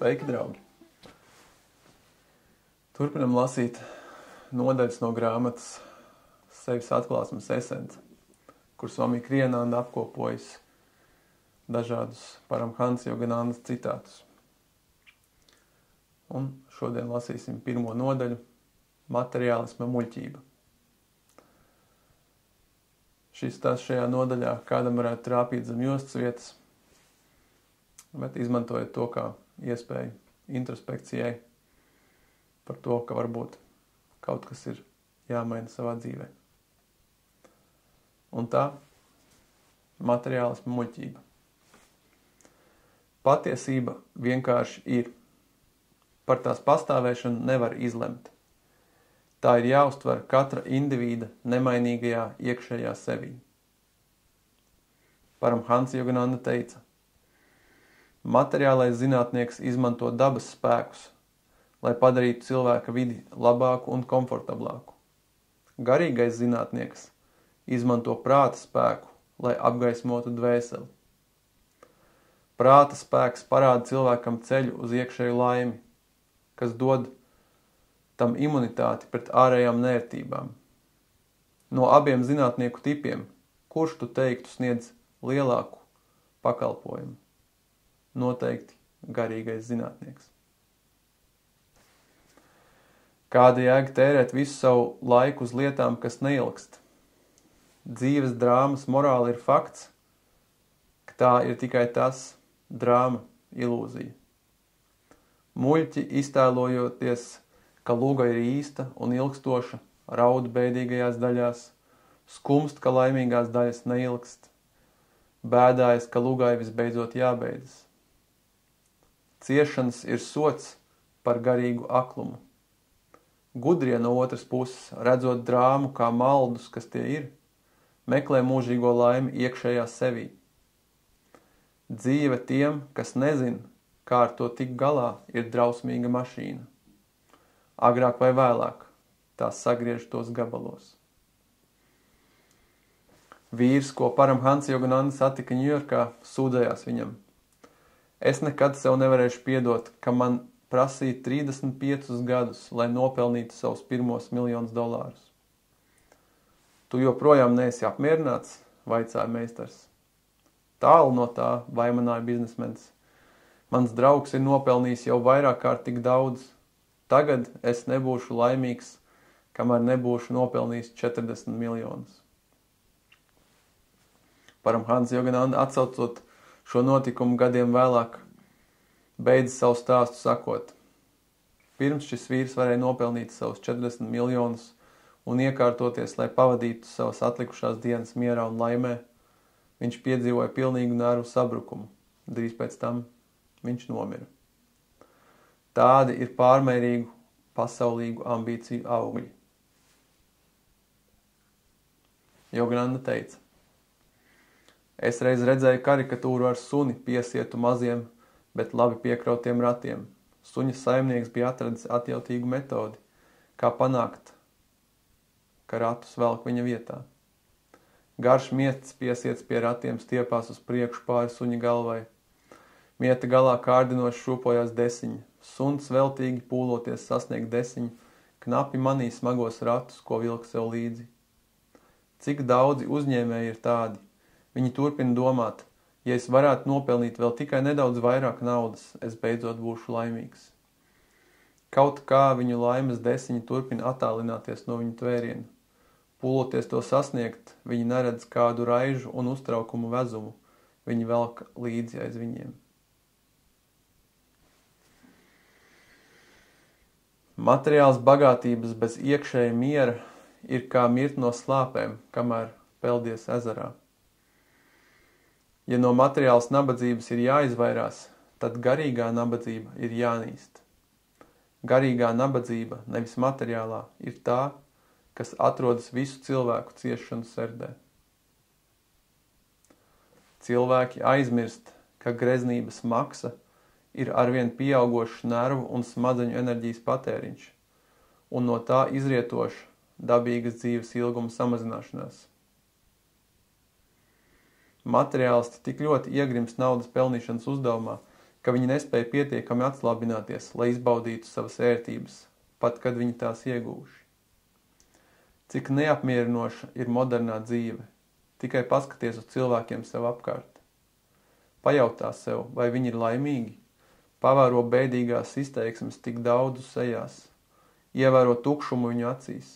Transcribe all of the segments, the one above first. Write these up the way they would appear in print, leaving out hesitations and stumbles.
Sveiki, draugi! Turpinam lasīt nodaļas no grāmatas Sevis atklāsmes esence, kur Swami Kriyananda apkopojas dažādus Paramhansa Yoganandas citātus. Un šodien lasīsim pirmo nodaļu – materiālisma muļķība. Šis tās šajā nodaļā kādam varētu trāpīt zem jostas vietas, bet izmantojot to kā iespēju introspekcijai par to, ka varbūt kaut kas ir jāmaina savā dzīvē. Un tā materiālisma muļķība. Patiesība vienkārši ir. Par tās pastāvēšanu nevar izlemt. Tā ir jāuztver katra indivīda nemainīgajā iekšējā sevī. Paramhansa Yogananda teica: materiālais zinātnieks izmanto dabas spēkus, lai padarītu cilvēka vidi labāku un komfortablāku. Garīgais zinātnieks izmanto prāta spēku, lai apgaismotu dvēseli. Prāta spēks parāda cilvēkam ceļu uz iekšēju laimi, kas dod tam imunitāti pret ārējām nērtībām. No abiem zinātnieku tipiem, kurš tu teiktu sniedz lielāku pakalpojumu? Noteikti garīgais zinātnieks. Kāda jēga tērēt visu savu laiku uz lietām, kas neilgst? Dzīves drāmas morāli ir fakts, ka tā ir tikai tas drāma, ilūzija. Muļķi iztēlojoties, ka luga ir īsta un ilgstoša, raud bēdīgajās daļās, skumst, ka laimīgās daļas neilgst, bēdājas, ka lugai visbeidzot jābeidzas. Ciešanas ir sots par garīgu aklumu. Gudrie no otras puses, redzot drāmu kā maldus, kas tie ir, meklē mūžīgo laimi iekšējā sevī. Dzīve tiem, kas nezin, kā ar to tik galā, ir drausmīga mašīna. Agrāk vai vēlāk tās sagriež tos gabalos. Vīrs, ko Paramhansa Yogananda satika Ņujorkā, sūdzējās viņam: es nekad sev nevarēšu piedot, ka man prasīja 35 gadus, lai nopelnītu savus pirmos $1 miljonus. Tu joprojām neesi apmierināts, vaicāja meistars. Tālu no tā, vaimanāja biznesmenis. Mans draugs ir nopelnījis jau vairāk kārt tik daudz. Tagad es nebūšu laimīgs, kamēr nebūšu nopelnījis 40 miljonus. Paramhansa Yogananda, atsaucot šo notikumu gadiem vēlāk, beidz savu stāstu sakot: pirms šis vīrs varēja nopelnīt savus 40 miljonus un iekārtoties, lai pavadītu savas atlikušās dienas mierā un laimē, viņš piedzīvoja pilnīgu nervu sabrukumu. Drīz pēc tam viņš nomira. Tādi ir pārmērīgu, pasaulīgu ambīciju augļi. Yogananda teica: es reiz redzēju karikatūru ar suni piesietu maziem, bet labi piekrautiem ratiem. Suņa saimnieks bija atradis atjautīgu metodi, kā panākt, ka ratus velk viņa vietā. Garš miests piesiets pie ratiem stiepās uz priekšu pāri suņa galvai. Mieta galā kārdinoši šūpojās desiņi. Suns veltīgi pūloties sasniegt desiņu, knapi manī smagos ratus, ko vilk sev līdzi. Cik daudzi uzņēmēji ir tādi? Viņi turpina domāt: ja es varētu nopelnīt vēl tikai nedaudz vairāk naudas, es beidzot būšu laimīgs. Kaut kā viņu laimes desiņi turpina attālināties no viņu tvēriena. Pūloties to sasniegt, viņi neredz kādu raižu un uztraukumu vezumu. Viņi velk līdzi aiz viņiem. Materiāls bagātības bez iekšēja miera ir kā mirt no slāpēm, kamēr peldies ezerā. Ja no materiāls nabadzības ir jāizvairās, tad garīgā nabadzība ir jānīst. Garīgā nabadzība, nevis materiālā, ir tā, kas atrodas visu cilvēku ciešanu serdē. Cilvēki aizmirst, ka greznības maksa ir arvien pieaugošs nervu un smadzeņu enerģijas patēriņš, un no tā izrietoša dabīgas dzīves ilguma samazināšanās. Materiālisti tik ļoti iegrimst naudas pelnīšanas uzdevumā, ka viņi nespēja pietiekami atslābināties, lai izbaudītu savas ērtības, pat kad viņi tās iegūši. Cik neapmierinoša ir modernā dzīve, tikai paskaties uz cilvēkiem sev apkārt. Pajautā sev, vai viņi ir laimīgi, pavēro bēdīgās izteiksmes tik daudz sejās, ievēro tukšumu viņu acīs.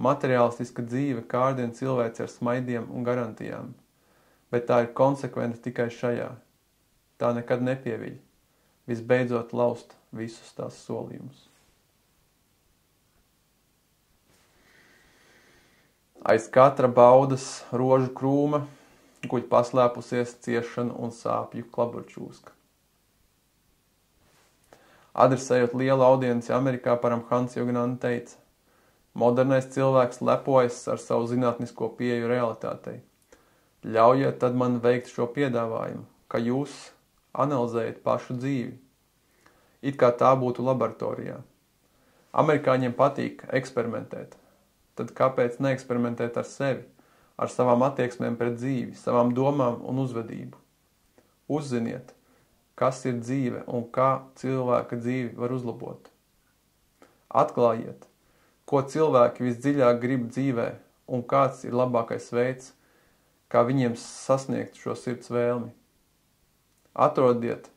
Materiālistiska dzīve kārdien cilvēci ar smaidiem un garantijām, bet tā ir konsekventa tikai šajā. Tā nekad nepieviļ, visbeidzot laust visus tās solījumus. Aiz katra baudas rožu krūma guļ paslēpusies ciešanu un sāpju klaburčūska. Adresējot lielu audienci Amerikā, Paramhans Yogananda teica: modernais cilvēks lepojas ar savu zinātnisko pieeju realitātei. Ļaujiet tad man veikt šo piedāvājumu, ka jūs analizējat pašu dzīvi, it kā tā būtu laboratorijā. Amerikāņiem patīk eksperimentēt. Tad kāpēc neeksperimentēt ar sevi, ar savām attieksmēm pret dzīvi, savām domām un uzvedību? Uzziniet, kas ir dzīve un kā cilvēka dzīvi var uzlabot. Atklājiet, ko cilvēki visdziļāk grib dzīvē un kāds ir labākais veids, kā viņiem sasniegt šo sirds vēlmi. Atrodiet,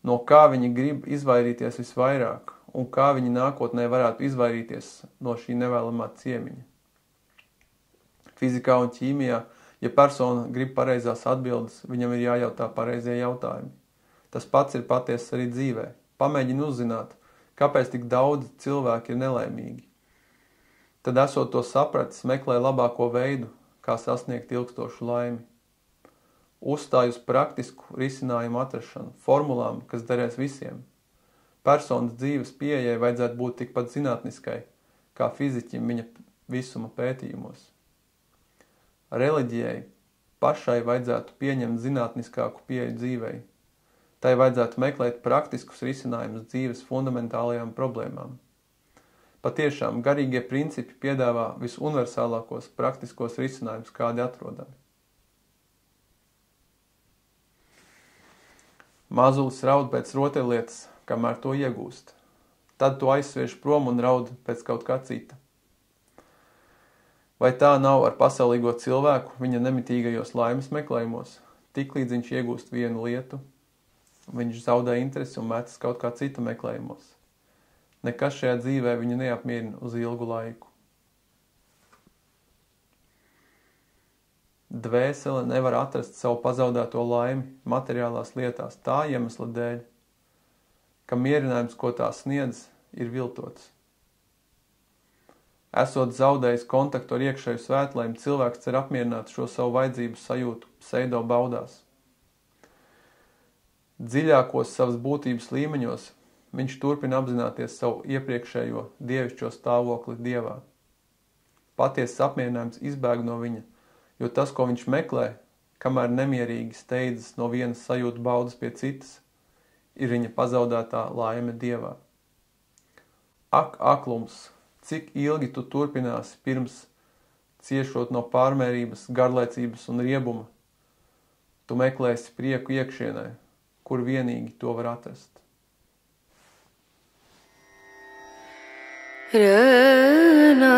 no kā viņi grib izvairīties visvairāk un kā viņi nākotnē varētu izvairīties no šī nevēlamā ciemiņa. Fizikā un ķīmijā, ja persona grib pareizās atbildes, viņam ir jājautā pareizie jautājumi. Tas pats ir patiess arī dzīvē. Pamēģini uzzināt, kāpēc tik daudz cilvēki ir nelaimīgi. Tad, esot to sapratis, meklē labāko veidu, kā sasniegt ilgstošu laimi. Uzstāj uz praktisku risinājumu atrašanu, formulām, kas derēs visiem. Personas dzīves pieejai vajadzētu būt tikpat zinātniskai, kā fiziķim viņa visuma pētījumos. Reliģijai pašai vajadzētu pieņemt zinātniskāku pieeju dzīvei. Tai vajadzētu meklēt praktiskus risinājumus dzīves fundamentālajām problēmām. Patiešām, garīgie principi piedāvā visuniversālākos praktiskos risinājumus, kādi atrodami. Mazulis raud pēc rotaļlietas, kamēr to iegūst. Tad to aizsviež prom un raud pēc kaut kā cita. Vai tā nav ar pasaulīgo cilvēku viņa nemitīgajos laimes meklējumos? Tiklīdz viņš iegūst vienu lietu, viņš zaudē interesi un metas kaut kā cita meklējumos. Nekas šajā dzīvē viņu neapmierina uz ilgu laiku. Dvēsele nevar atrast savu pazaudēto laimi materiālās lietās tā iemesla dēļ, ka mierinājums, ko tā sniedz, ir viltots. Esot zaudējis kontaktu ar iekšēju svētlaimi, cilvēks cer apmierināt šo savu vajadzību sajūtu pseido baudās. Dziļākos savas būtības līmeņos viņš turpina apzināties savu iepriekšējo dievišķo stāvokli Dievā. Patiesas apmierinājums izbēg no viņa, jo tas, ko viņš meklē, kamēr nemierīgi steidzas no vienas sajūtu baudas pie citas, ir viņa pazaudētā laime Dievā. Ak, aklums, cik ilgi tu turpināsi pirms ciešot no pārmērības, garlaicības un riebuma, tu meklēsi prieku iekšienē, kur vienīgi to var atrast. Rana,